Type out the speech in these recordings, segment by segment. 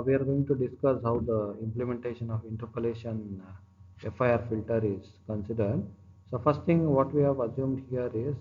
we are going to discuss how the implementation of interpolation FIR filter is considered. So first thing what we have assumed here is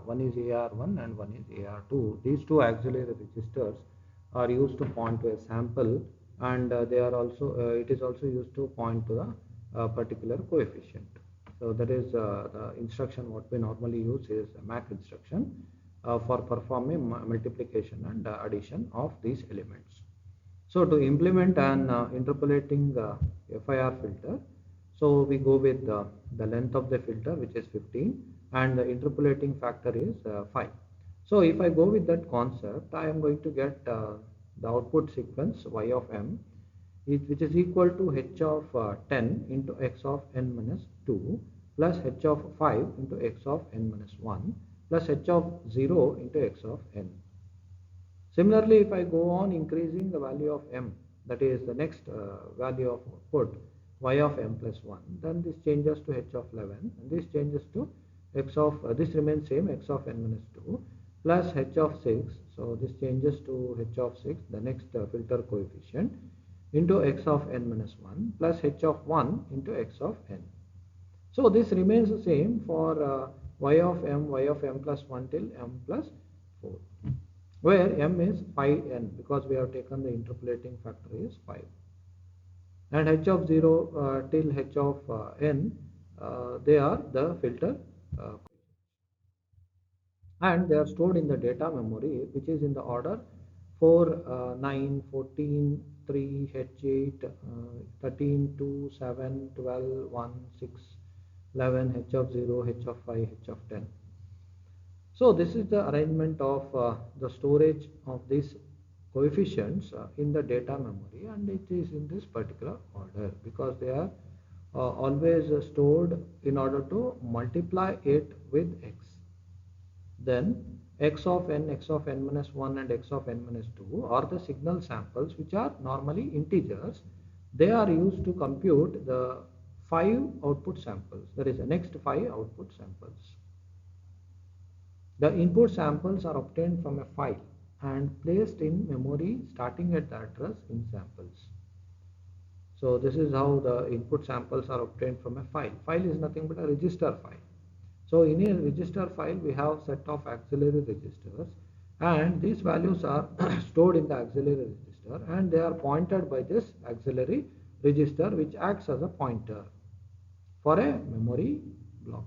one is AR1 and one is AR2. These two auxiliary registers are used to point to a sample, and they are also it is also used to point to the particular coefficient. So that is the instruction what we normally use is a MAC instruction for performing multiplication and addition of these elements. So to implement an interpolating FIR filter, so we go with the length of the filter, which is 15, and the interpolating factor is 5. So if I go with that concept, I am going to get the output sequence y of m, which is equal to h of 10 into x of n minus 2 plus h of 5 into x of n minus 1 plus h of 0 into x of n. Similarly, if I go on increasing the value of m, that is the next value of output y of m plus 1, then this changes to h of 11, and this changes to x of, this remains same, x of n minus 2 plus h of 6. So this changes to h of 6, the next filter coefficient, into x of n minus 1 plus h of 1 into x of n. So this remains the same for y of m plus 1 till m plus 4, where m is 5n because we have taken the interpolating factor is 5, and h of 0 till h of n, they are the filter and they are stored in the data memory, which is in the order 4, 9, 14, 3, h8, 13, 2, 7, 12, 1, 6, 11, h of 0, h of 5, h of 10. So this is the arrangement of the storage of these coefficients in the data memory, and it is in this particular order because they are always stored in order to multiply it with x. Then x of n, x of n minus 1 and x of n minus 2 are the signal samples, which are normally integers. They are used to compute the 5 output samples, that is the next 5 output samples. The input samples are obtained from a file and placed in memory starting at the address in samples. So this is how the input samples are obtained from a file. File is nothing but a register file. So in a register file, we have set of auxiliary registers, and these values are stored in the auxiliary register, and they are pointed by this auxiliary register, which acts as a pointer for a memory block.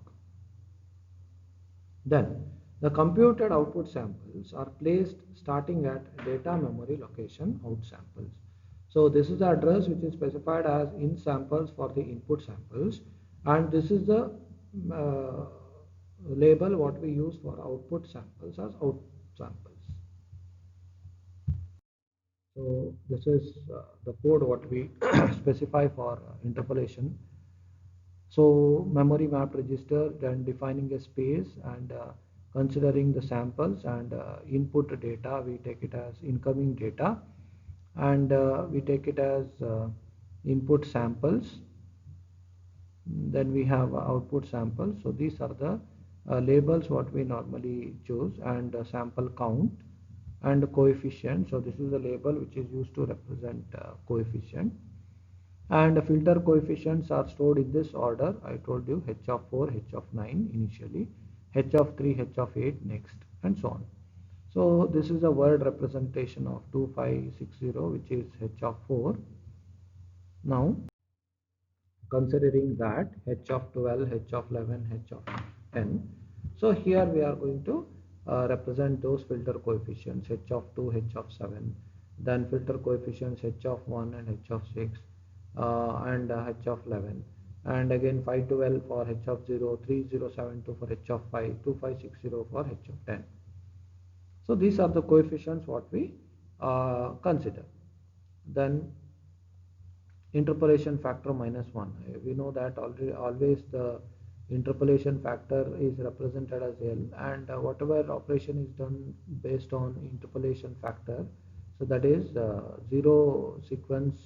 Then the computed output samples are placed starting at data memory location out samples. So this is the address which is specified as in samples for the input samples, and this is the uh, label what we use for output samples as out samples. So this is the code what we specify for interpolation. So memory map register, then defining a space and considering the samples and input data, we take it as incoming data, and we take it as input samples. Then we have output samples. So these are the labels what we normally choose, and sample count and coefficient. So this is the label which is used to represent coefficient, and the filter coefficients are stored in this order. I told you h of 4, h of 9 initially, h of 3, h of 8 next, and so on. So this is a word representation of 2560, which is h of 4. Now considering that h of 12, h of 11, h of 10, so here we are going to represent those filter coefficients, h of 2, h of 7, then filter coefficients h of 1 and h of 6, and h of 11, and again 512 for h of 0, 3072 for h of 5, 2560 for h of 10. So these are the coefficients what we consider. Then interpolation factor minus 1. We know that already always the interpolation factor is represented as L, and whatever operation is done based on interpolation factor, so that is zero sequence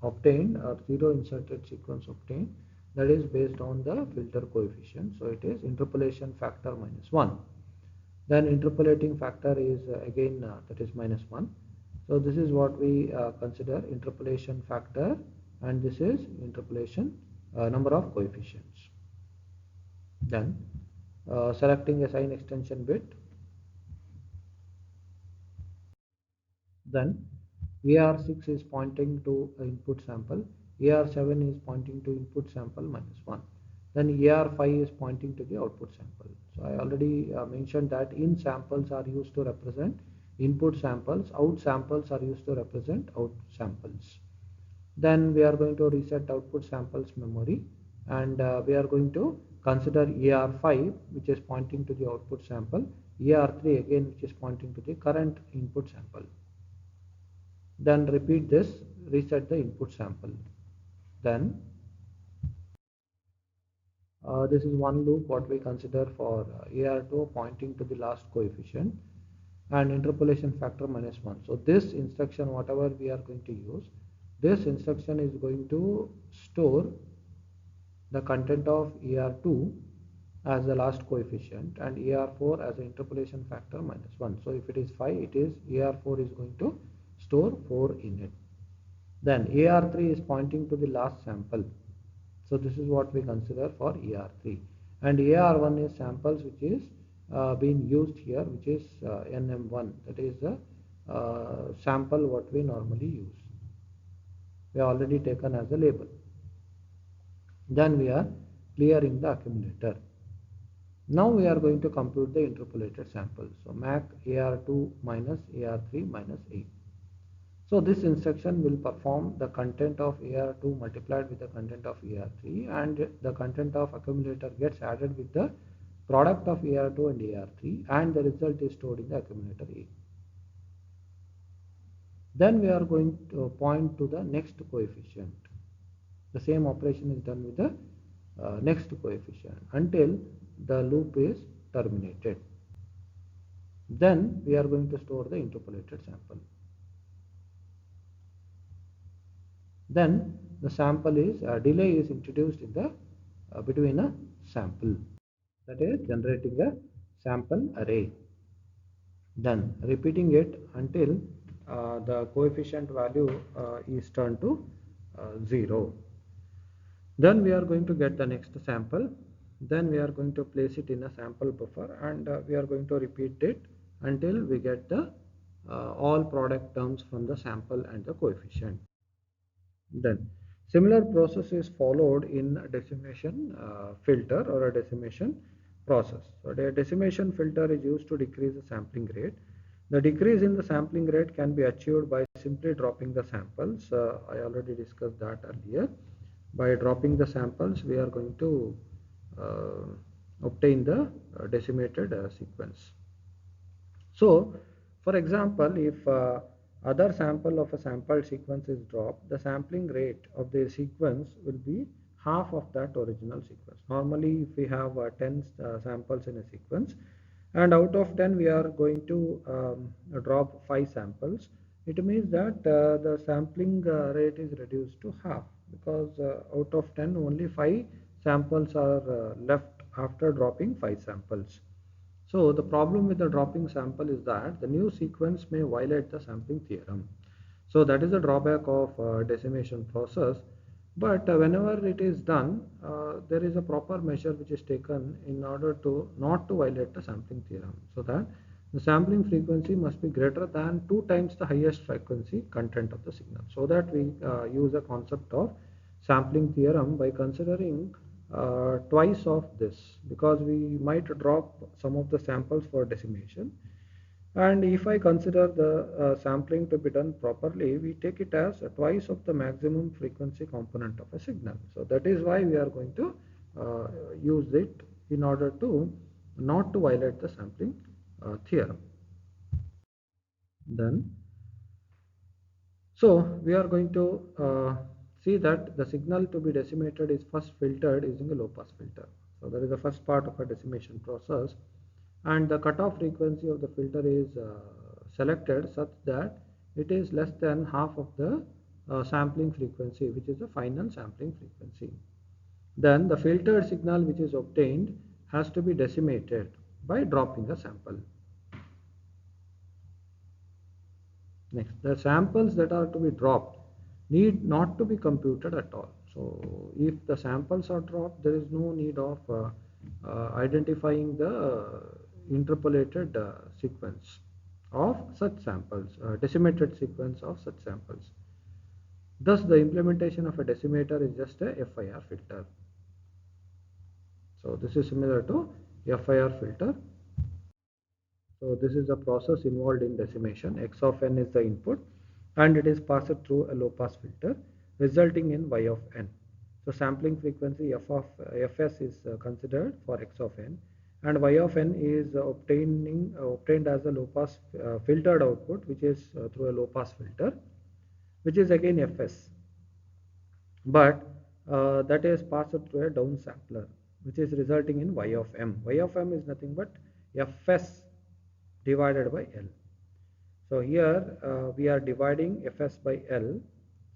obtained or zero inserted sequence obtained, that is based on the filter coefficient. So it is interpolation factor minus 1. Then interpolating factor is again that is minus 1. So this is what we consider interpolation factor, and this is interpolation number of coefficients. Then selecting a sign extension bit. Then AR6 is pointing to input sample, AR7 is pointing to input sample minus 1. Then AR5 is pointing to the output sample. So I already mentioned that in samples are used to represent input samples, out samples are used to represent out samples. Then we are going to reset output samples memory, and we are going to consider AR5, which is pointing to the output sample, AR3 again, which is pointing to the current input sample. Then repeat this, reset the input sample. Then this is one loop what we consider for AR2 pointing to the last coefficient and interpolation factor minus 1. So this instruction, whatever we are going to use, this instruction is going to store the content of AR2 as the last coefficient and AR4 as the interpolation factor minus 1. So if it is 5, it is AR4 is going to store 4 in it. Then AR3 is pointing to the last sample. So this is what we consider for AR3. And AR1 is samples which is being used here, which is NM1. That is the sample what we normally use. We have already taken as a label. Then we are clearing the accumulator. Now we are going to compute the interpolated sample. So MAC AR2 minus AR3 minus 8. So this instruction will perform the content of AR2 multiplied with the content of AR3, and the content of accumulator gets added with the product of AR2 and AR3, and the result is stored in the accumulator A. Then we are going to point to the next coefficient. The same operation is done with the next coefficient until the loop is terminated. Then we are going to store the interpolated sample. Then the sample is delay is introduced in the between a sample, that is generating a sample array. Then repeating it until the coefficient value is turned to 0. Then we are going to get the next sample. Then we are going to place it in a sample buffer, and we are going to repeat it until we get the all product terms from the sample and the coefficient. Then similar process is followed in a decimation filter or a decimation process. So the decimation filter is used to decrease the sampling rate. The decrease in the sampling rate can be achieved by simply dropping the samples. I already discussed that earlier. By dropping the samples, we are going to obtain the decimated sequence. So for example, if other sample of a sampled sequence is dropped, the sampling rate of the sequence will be half of that original sequence. Normally, if we have 10 samples in a sequence, and out of 10 we are going to drop 5 samples, it means that the sampling rate is reduced to half, because out of 10 only 5 samples are left after dropping 5 samples. So the problem with the dropping sample is that the new sequence may violate the sampling theorem. So that is the drawback of decimation process. But whenever it is done, there is a proper measure which is taken in order to not to violate the sampling theorem. So that the sampling frequency must be greater than 2 times the highest frequency content of the signal. So that we use a concept of sampling theorem by considering twice of this, because we might drop some of the samples for decimation, and if I consider the sampling to be done properly, we take it as twice of the maximum frequency component of a signal. So that is why we are going to use it in order to not to violate the sampling theorem. Then so we are going to see that the signal to be decimated is first filtered using a low pass filter. So that is the first part of a decimation process, and the cutoff frequency of the filter is selected such that it is less than half of the sampling frequency, which is the final sampling frequency. Then the filtered signal which is obtained has to be decimated by dropping a sample. Next, the samples that are to be dropped need not to be computed at all. So if the samples are dropped, there is no need of identifying the interpolated sequence of such samples, decimated sequence of such samples. Thus, the implementation of a decimator is just a FIR filter. So this is similar to FIR filter. So this is the process involved in decimation. X of n is the input and it is passed through a low pass filter resulting in Y of n. So sampling frequency f of fs is considered for X of n and Y of n is obtained as a low pass filtered output, which is through a low pass filter, which is again fs, but that is passed through a downsampler, which is resulting in Y of m. Y of m is nothing but fs divided by L. So here we are dividing Fs by L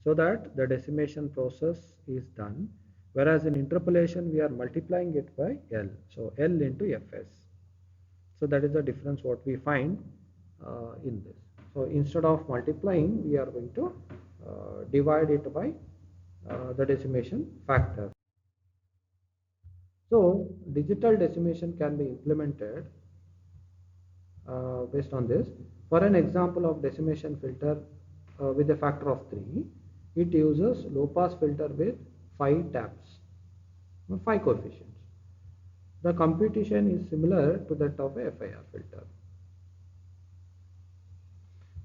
so that the decimation process is done, whereas in interpolation we are multiplying it by L. So L into Fs. So that is the difference what we find in this. So instead of multiplying, we are going to divide it by the decimation factor. So digital decimation can be implemented based on this. For an example of decimation filter with a factor of 3, it uses low pass filter with 5 taps, 5 coefficients. The computation is similar to that of a FIR filter.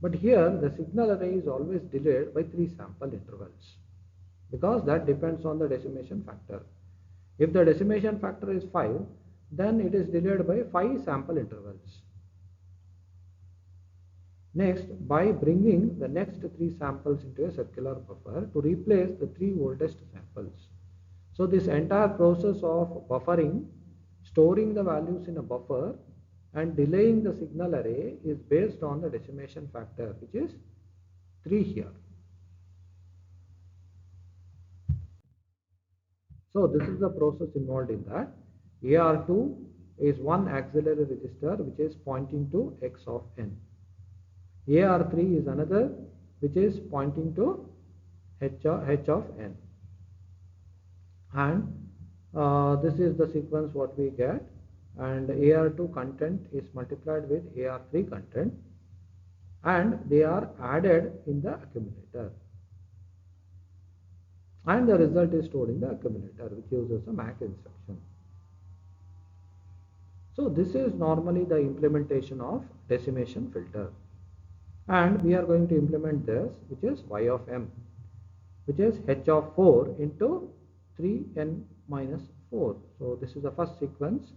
But here the signal array is always delayed by 3 sample intervals because that depends on the decimation factor. If the decimation factor is 5, then it is delayed by 5 sample intervals. Next, by bringing the next 3 samples into a circular buffer to replace the 3 oldest samples. So this entire process of buffering, storing the values in a buffer and delaying the signal array is based on the decimation factor, which is 3 here. So this is the process involved in that. AR2 is one auxiliary register which is pointing to X of n. AR3 is another which is pointing to H of n. And this is the sequence what we get, and AR2 content is multiplied with AR3 content and they are added in the accumulator. And the result is stored in the accumulator, which uses a MAC instruction. So this is normally the implementation of decimation filter. And we are going to implement this, which is Y of m, which is H of 4 into 3n minus 4. So this is the first sequence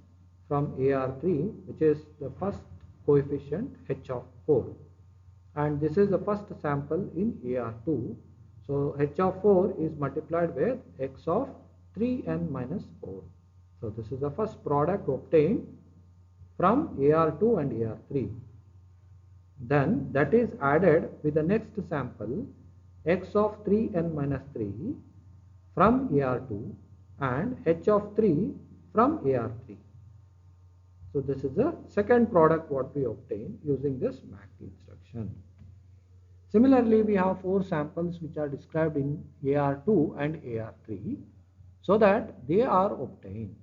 from AR3, which is the first coefficient H of 4. And this is the first sample in AR2. So H of 4 is multiplied with X of 3n minus 4. So this is the first product obtained from AR2 and AR3. Then that is added with the next sample X of 3n minus 3 from AR2 and H of 3 from AR3. So this is the second product what we obtain using this MAC instruction. Similarly, we have 4 samples which are described in AR2 and AR3 so that they are obtained,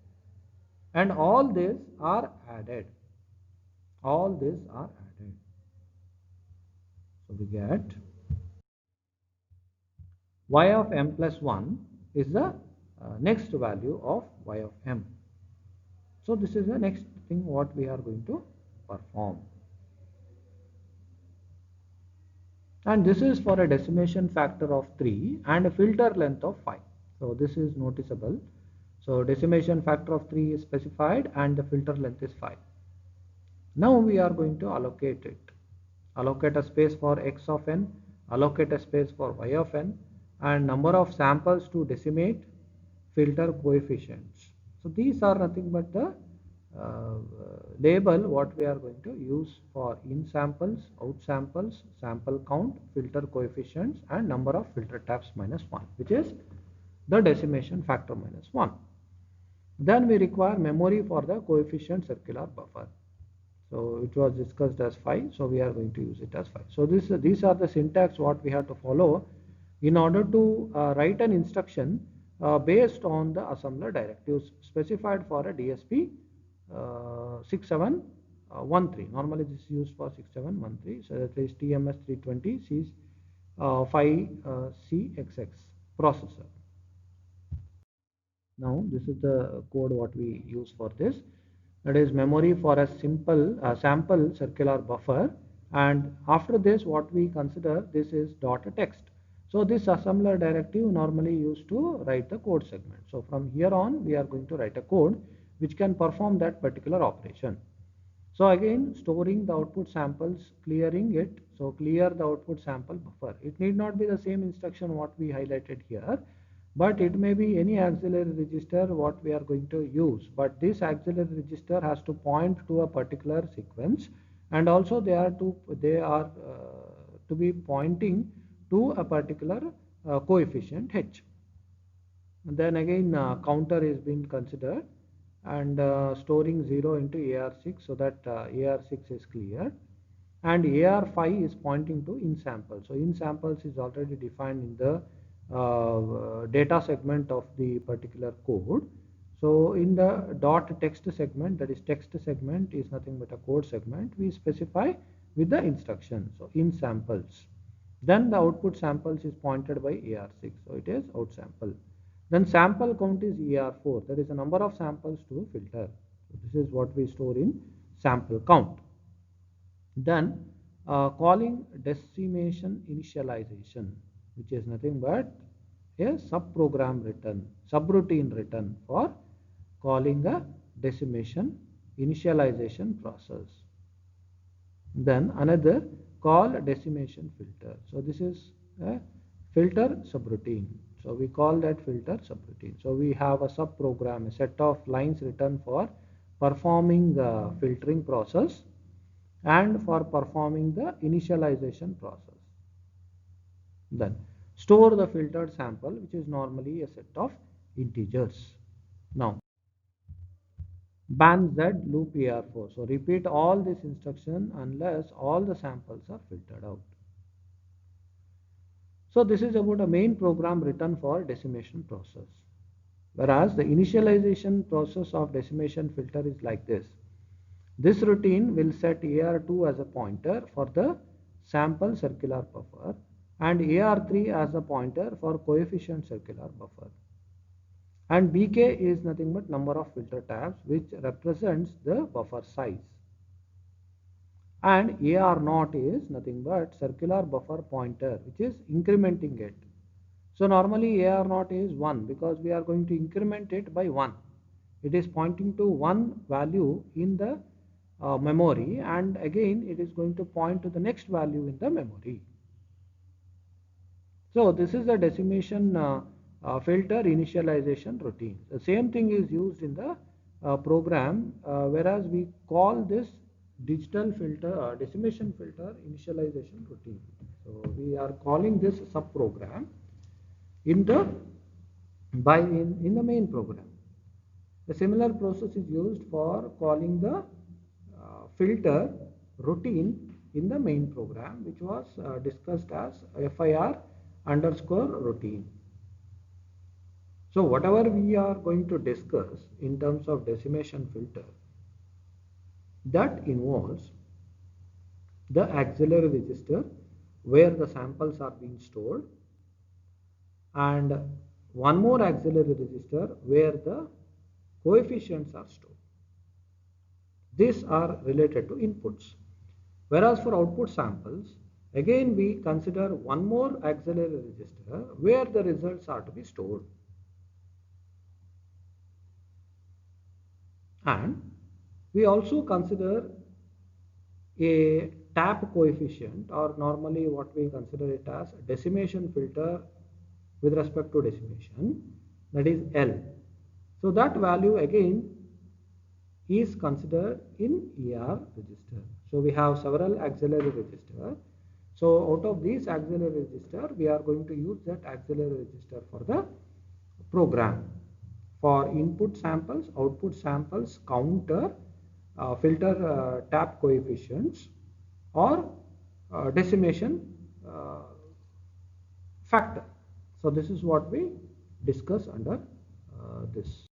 and all these are added. All these are added. So we get Y of m plus 1 is the next value of Y of m. So this is the next thing what we are going to perform. And this is for a decimation factor of 3 and a filter length of 5. So this is noticeable. So decimation factor of 3 is specified and the filter length is 5. Now we are going to allocate it. Allocate a space for X of n, allocate a space for Y of n, and number of samples to decimate, filter coefficients. So these are nothing but the label what we are going to use for in samples, out samples, sample count, filter coefficients, and number of filter taps minus 1, which is the decimation factor minus 1. Then we require memory for the coefficient circular buffer. So it was discussed as 5, so we are going to use it as 5. So these are the syntax what we have to follow in order to write an instruction based on the assembler directives specified for a DSP 6713. Normally this is used for 6713. So that is TMS 320 C 5CXX processor. Now this is the code what we use for this. That is memory for a simple sample circular buffer, and after this what we consider this is dot text. So this assembler directive normally used to write the code segment. So from here on we are going to write a code which can perform that particular operation. So again, storing the output samples, clearing it. So clear the output sample buffer. It need not be the same instruction what we highlighted here, but it may be any auxiliary register what we are going to use. But this auxiliary register has to point to a particular sequence, and also they are to be pointing to a particular coefficient h. And then again, counter is being considered, and storing 0 into AR6 so that AR6 is cleared, and AR5 is pointing to in sample. So in samples is already defined in the data segment of the particular code. So in the dot text segment, that is text segment is nothing but a code segment, we specify with the instruction. So in samples, then the output samples is pointed by AR6, so it is out sample. Then sample count is ER4, that is the number of samples to filter. So this is what we store in sample count. Then calling decimation initialization, which is nothing but a subprogram written, subroutine written for calling a decimation initialization process. Then another call decimation filter. So this is a filter subroutine. So we call that filter subroutine. So we have a subprogram, a set of lines written for performing the filtering process and for performing the initialization process. Then store the filtered sample, which is normally a set of integers. Now ban z loop AR4. So repeat all this instruction unless all the samples are filtered out. So this is about a main program written for decimation process. Whereas the initialization process of decimation filter is like this. This routine will set AR2 as a pointer for the sample circular buffer and AR3 as a pointer for coefficient circular buffer. And BK is nothing but number of filter tabs, which represents the buffer size. And AR0 is nothing but circular buffer pointer, which is incrementing it. So normally AR0 is 1 because we are going to increment it by 1. It is pointing to one value in the memory, and again it is going to point to the next value in the memory. So this is the decimation filter initialization routine. The same thing is used in the program, whereas we call this digital filter decimation filter initialization routine. So we are calling this subprogram in the in the main program. A similar process is used for calling the filter routine in the main program, which was discussed as FIR underscore routine. So whatever we are going to discuss in terms of decimation filter, that involves the auxiliary register where the samples are being stored, and one more auxiliary register where the coefficients are stored. These are related to inputs. Whereas for output samples, again we consider one more auxiliary register where the results are to be stored. And we also consider a tap coefficient, or normally what we consider it as decimation filter with respect to decimation, that is L. So that value again is considered in ER register. So we have several auxiliary registers. So out of these auxiliary register, we are going to use that auxiliary register for the program. For input samples, output samples, counter, filter tap coefficients or decimation factor. So this is what we discuss under this.